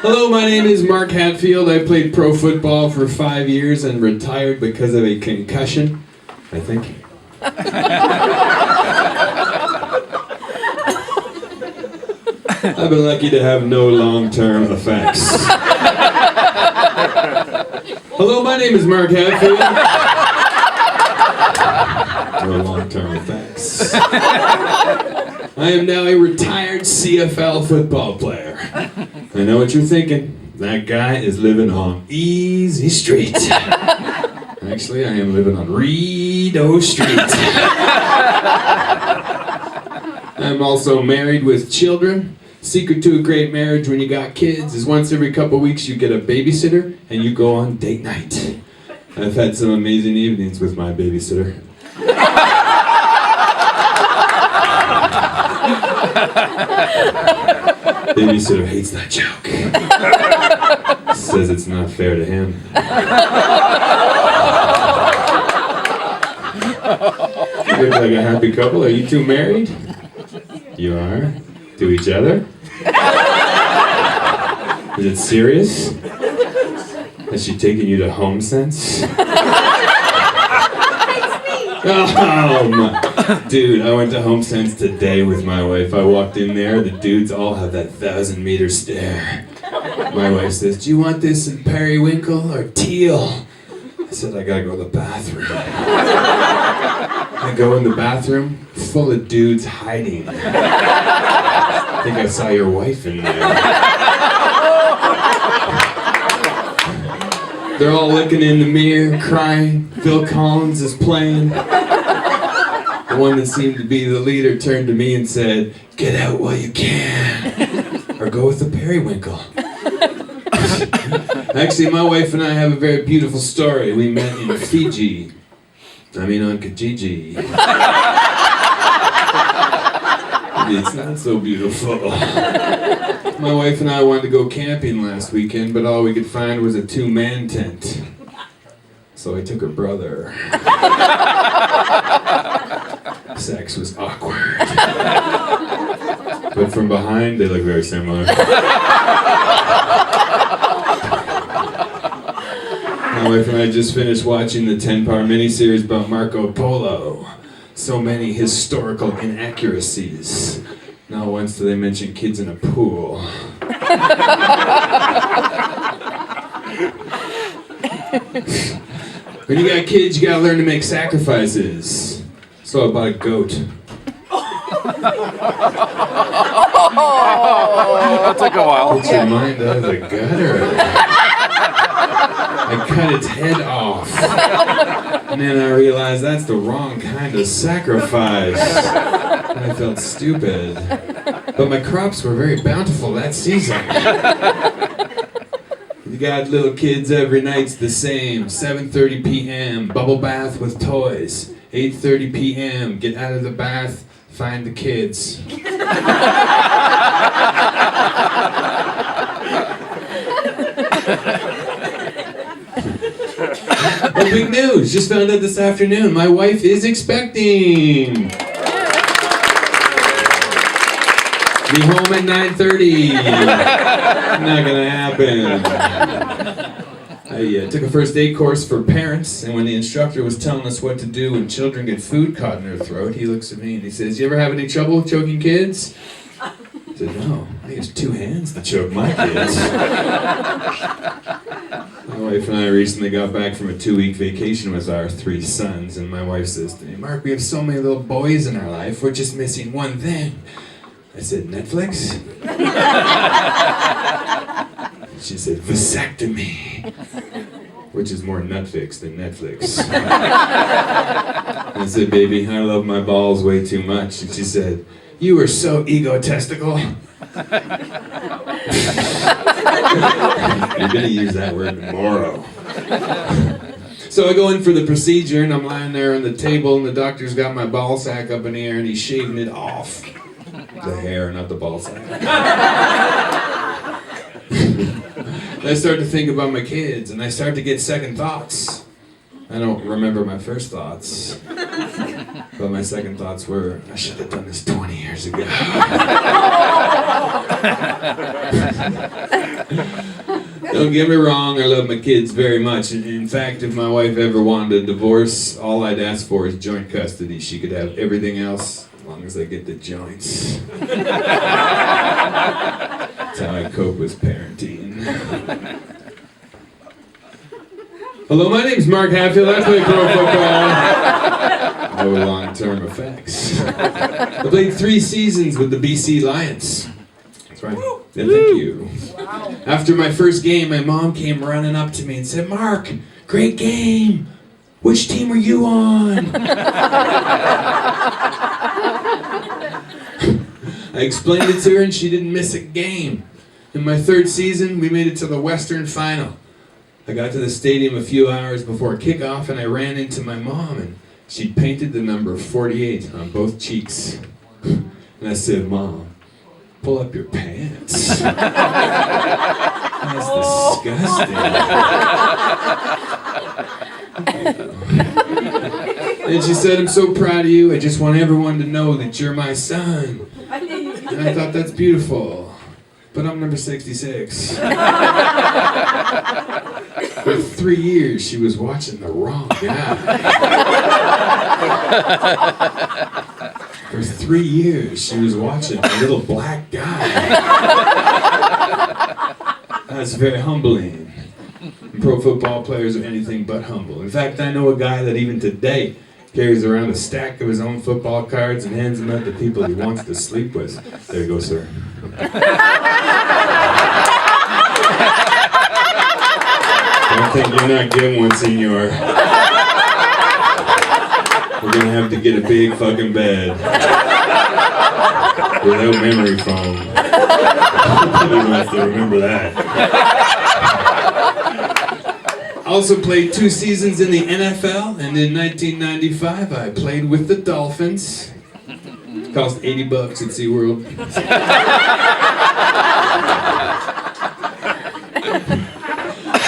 Hello, my name is Mark Hatfield. I played pro football for 5 years and retired because of a concussion, I think. I've been lucky to have no long-term effects. Hello, my name is Mark Hatfield. No long-term effects. I am now a retired CFL football player. I know what you're thinking. That guy is living on Easy Street. Actually, I am living on Redo Street. I'm also married with children. Secret to a great marriage when you got kids is once every couple weeks you get a babysitter and you go on date night. I've had some amazing evenings with my babysitter. Babysitter hates that joke. Says it's not fair to him. You look like a happy couple. Are you two married? You are? To each other? Is it serious? Has she taken you to HomeSense? Oh my. Dude, I went to HomeSense today with my wife. I walked in there, the dudes all have that 1,000-meter stare. My wife says, "Do you want this in periwinkle or teal?" I said, "I gotta go to the bathroom." I go in the bathroom, full of dudes hiding. I think I saw your wife in there. They're all looking in the mirror, crying. Phil Collins is playing. The one that seemed to be the leader turned to me and said, "Get out while you can, or go with the periwinkle." Actually, my wife and I have a very beautiful story. We met in Fiji. On Kijiji. It's not so beautiful. My wife and I wanted to go camping last weekend, but all we could find was a 2-man tent. So I took her brother. Sex was awkward. But from behind, they look very similar. My wife and I just finished watching the 10-part miniseries about Marco Polo. So many historical inaccuracies. Not once do they mention kids in a pool. When you got kids, you gotta learn to make sacrifices. So I bought a goat. That took a while. Put your mind out of the gutter. I cut its head off. And then I realized that's the wrong kind of sacrifice. And I felt stupid. But my crops were very bountiful that season. You got little kids, every night's the same. 7:30 p.m., bubble bath with toys. 8:30 p.m., get out of the bath, find the kids. Well, big news, just found out this afternoon, my wife is expecting. Be home at 9:30. Not gonna happen. I took a first aid course for parents, and when the instructor was telling us what to do when children get food caught in their throat, he looks at me and he says, "You ever have any trouble choking kids?" I said, "No, I use 2 hands to choke my kids." My wife and I recently got back from a 2-week vacation with our 3 sons, and my wife says to me, "Mark, we have so many little boys in our life, we're just missing one thing." I said, "Netflix?" She said, "Vasectomy," which is more nutfix than Netflix. I said, "Baby, I love my balls way too much." And she said, "You are so egotistical." You're gonna use that word tomorrow. So I go in for the procedure, and I'm lying there on the table, and the doctor's got my ball sack up in the air, and he's shaving it off. The hair, not the ball sack. I start to think about my kids, and I start to get second thoughts. I don't remember my first thoughts, but my second thoughts were, I should have done this 20 years ago. Don't get me wrong, I love my kids very much. In fact, if my wife ever wanted a divorce, all I'd ask for is joint custody. She could have everything else as long as I get the joints. That's how I cope with parenting. Hello, my name's Mark Hatfield. I play pro football. No long-term effects. I played 3 seasons with the BC Lions. That's right. Yeah, thank you. Wow. After my first game, my mom came running up to me and said, "Mark, great game. Which team were you on?" I explained it to her and she didn't miss a game. In my 3rd season, we made it to the Western Final. I got to the stadium a few hours before kickoff and I ran into my mom and she'd painted the number 48 on both cheeks. And I said, "Mom, pull up your pants." That's disgusting. And she said, "I'm so proud of you. I just want everyone to know that you're my son." And I thought, that's beautiful. But I'm number 66. For 3 years, she was watching the wrong guy. For 3 years, she was watching a little black guy. That's very humbling. Pro football players are anything but humble. In fact, I know a guy that even today carries around a stack of his own football cards and hands them out to people he wants to sleep with. There you go, sir. Don't think you're not getting one, senor. We're gonna have to get a big fucking bed. Without memory foam. Nobody wants to remember that. I also played 2 seasons in the NFL, and in 1995 I played with the Dolphins. It cost $80 at SeaWorld.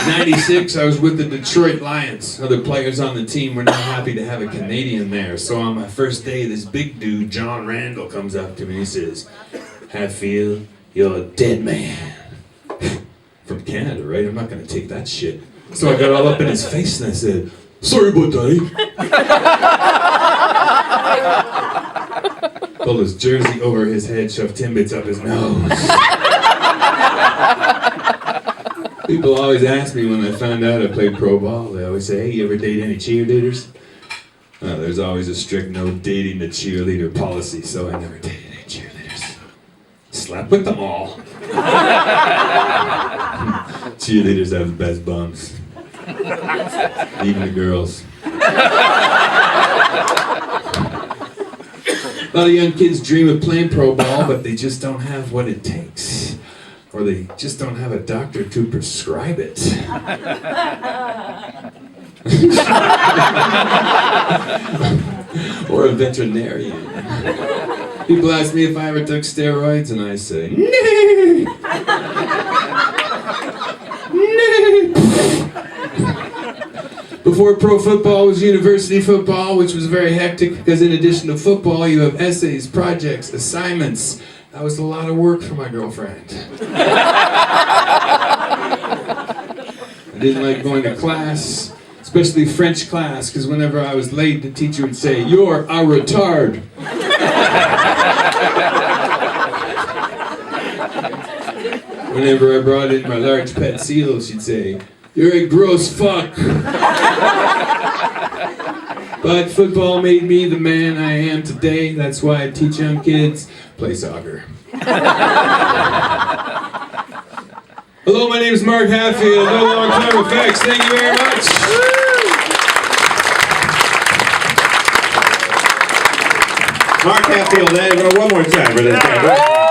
'96, I was with the Detroit Lions. Other players on the team were not happy to have a Canadian there. So on my first day, this big dude, John Randall, comes up to me and he says, "Hatfield, you're a dead man." From Canada, right? I'm not going to take that shit. So I got all up in his face and I said, "Sorry about that." Pulled his jersey over his head, shoved Timbits up his nose. People always ask me when I found out I played pro ball, they always say, "Hey, you ever date any cheerleaders?" There's always a strict no dating the cheerleader policy, so I never dated any cheerleaders. Slept with them all. Cheerleaders have the best bums. Even the girls. A lot of young kids dream of playing pro ball, but they just don't have what it takes. Or they just don't have a doctor to prescribe it. Or a veterinarian. People ask me if I ever took steroids, and I say, "No." Before pro football was university football, which was very hectic because in addition to football, you have essays, projects, assignments. That was a lot of work for my girlfriend. I didn't like going to class, especially French class, because whenever I was late, the teacher would say, "You're a retard." Whenever I brought in my large pet seal, she'd say, "You're a gross fuck." But football made me the man I am today. That's why I teach young kids, play soccer. Hello, my name is Mark Hatfield. No long-term effects. Thank you very much. Mark Hatfield, one more time for this guy.